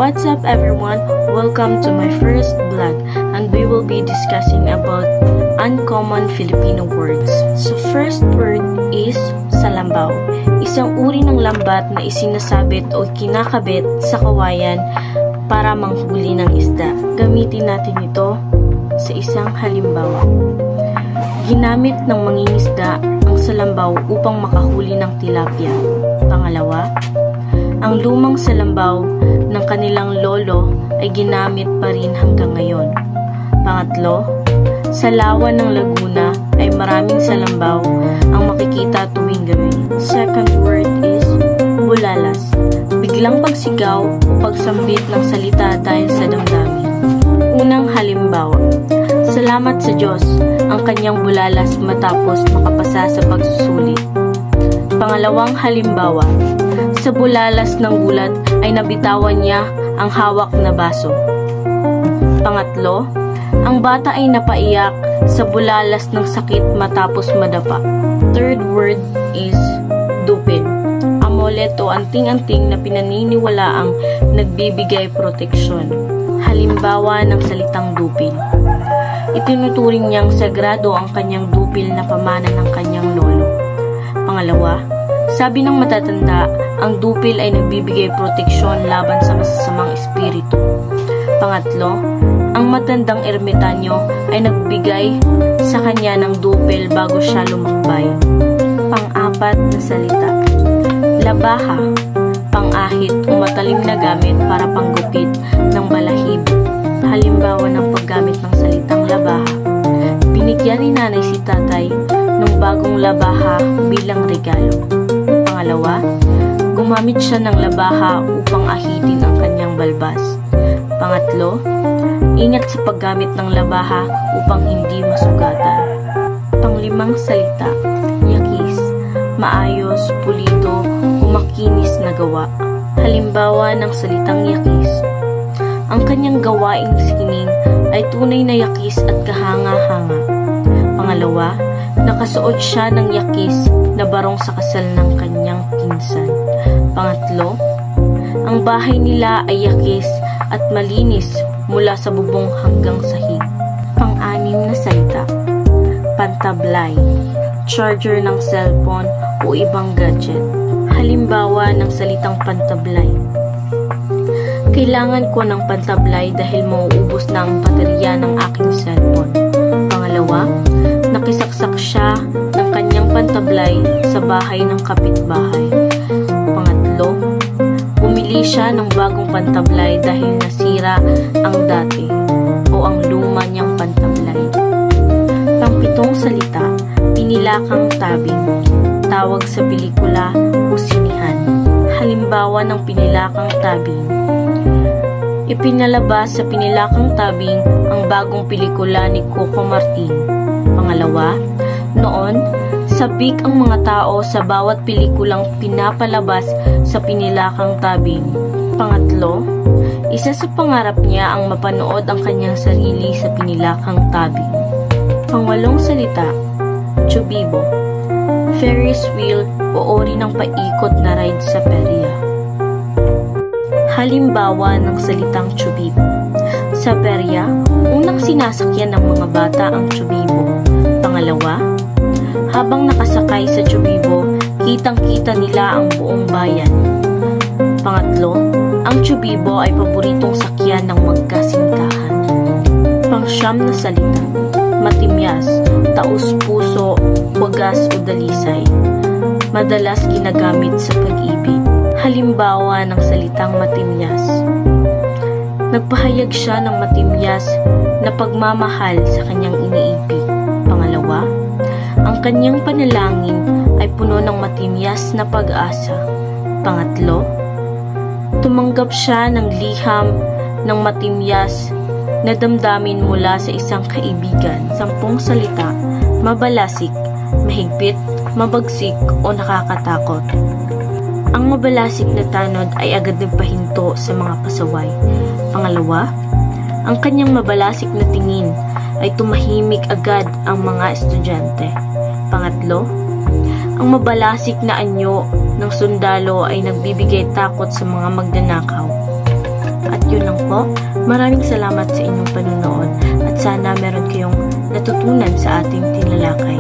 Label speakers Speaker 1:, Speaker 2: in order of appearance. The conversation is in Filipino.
Speaker 1: What's up everyone? Welcome to my first vlog and we will be discussing about uncommon Filipino words. So first word is salambaw. Isang uri ng lambat na isinasabit o kinakabit sa kawayan para manghuli ng isda. Gamitin natin ito sa isang halimbawa. Ginamit ng mangingisda ang salambaw upang makahuli ng tilapia. Pangalawa, ang lumang salambaw ng kanilang lolo ay ginamit pa rin hanggang ngayon. Pangatlo, sa lawa ng Laguna ay maraming salambaw ang makikita tuwing gabi. Second word is bulalas. Biglang pagsigaw o pagsambit ng salita dahil sa damdamin. Unang halimbawa, salamat sa Diyos ang kanyang bulalas matapos makapasa sa pagsusulit. Pangalawang halimbawa, sa bulalas ng gulat ay nabitawan niya ang hawak na baso. Pangatlo, ang bata ay napaiyak sa bulalas ng sakit matapos madapa. Third word is dupid. Amulet o anting-anting na pinaniniwalaang nagbibigay proteksyon. Halimbawa ng salitang dupil. Itinuturing niyang sagrado ang kanyang dupil na pamana ng kanyang lolo. Pangalawa, sabi ng matatanda, ang dupil ay nagbibigay proteksyon laban sa masasamang espiritu. Pangatlo, ang matandang ermitanyo ay nagbigay sa kanya ng dupil bago siya lumakbay. Pang-apat na salita, labaha, pang-ahit o matalim na gamit para panggupit ng balahibo. Halimbawa ng paggamit ng salitang labaha. Binigyan ni nanay si tatay ng bagong labaha bilang regalo. Pangalawa, gumamit siya ng labaha upang ahitin ang kanyang balbas. Pangatlo, ingat sa paggamit ng labaha upang hindi masugatan. Panglimang salita, yakis, maayos, pulido, o makinis na gawa. Halimbawa ng salitang yakis. Ang kanyang gawaing sining ay tunay na yakis at kahanga-hanga. Pangalawa, nakasuot siya ng yakis na barong sa kasal ng kanyang pinsan. Pangatlo, ang bahay nila ay yakis at malinis mula sa bubong hanggang sahig. Pang-anim na salita, pantablay, charger ng cellphone o ibang gadget. Halimbawa ng salitang pantablay. Kailangan ko ng pantablay dahil mauubos na ang baterya ng aking cellphone. Pangalawa, nakisaksak siya ng kanyang pantablay sa bahay ng kapitbahay. Pangatlo, bumili siya ng bagong pantablay dahil nasira ang dati o ang luma niyang pantablay. Pangpitong salita, pinilakang tabing, tawag sa pelikula o sinihan. Halimbawa ng pinilakang tabing. Ipinalabas sa pinilakang tabing ang bagong pelikula ni Coco Martin. Pangalawa, noon, sabik ang mga tao sa bawat pelikulang pinapalabas sa pinilakang tabing. Pangatlo, isa sa pangarap niya ang mapanood ang kanyang sarili sa pinilakang tabing. Pangwalong salita, chubibo, Ferris wheel o ori ng paikot na ride sa perya. Halimbawa ng salitang chubibo. Sa perya, unang sinasakyan ng mga bata ang chubibo. Pangalawa, habang nakasakay sa chubibo, kitang-kita nila ang buong bayan. Pangatlo, ang chubibo ay paboritong sakyan ng magkasintahan. Pangsyam na salita, matimyas, taus-puso, wagas o dalisay. Madalas ginagamit sa pag-ibig. Halimbawa ng salitang matimyas. Nagpahayag siya ng matimyas na pagmamahal sa kanyang iniibig. Pangalawa, ang kanyang panalangin ay puno ng matimyas na pag-asa. Pangatlo, tumanggap siya ng liham ng matimyas na damdamin mula sa isang kaibigan. 10 salita, mabalasik, mahigpit, mabagsik o nakakatakot. Ang mabalasik na tanod ay agad nagpahinto sa mga pasaway. Pangalawa, ang kanyang mabalasik na tingin ay tumahimik agad ang mga estudyante. Pangatlo, ang mabalasik na anyo ng sundalo ay nagbibigay takot sa mga magnanakaw. At yun lang po. Maraming salamat sa inyong panunood at sana meron kayong natutunan sa ating tinalakay.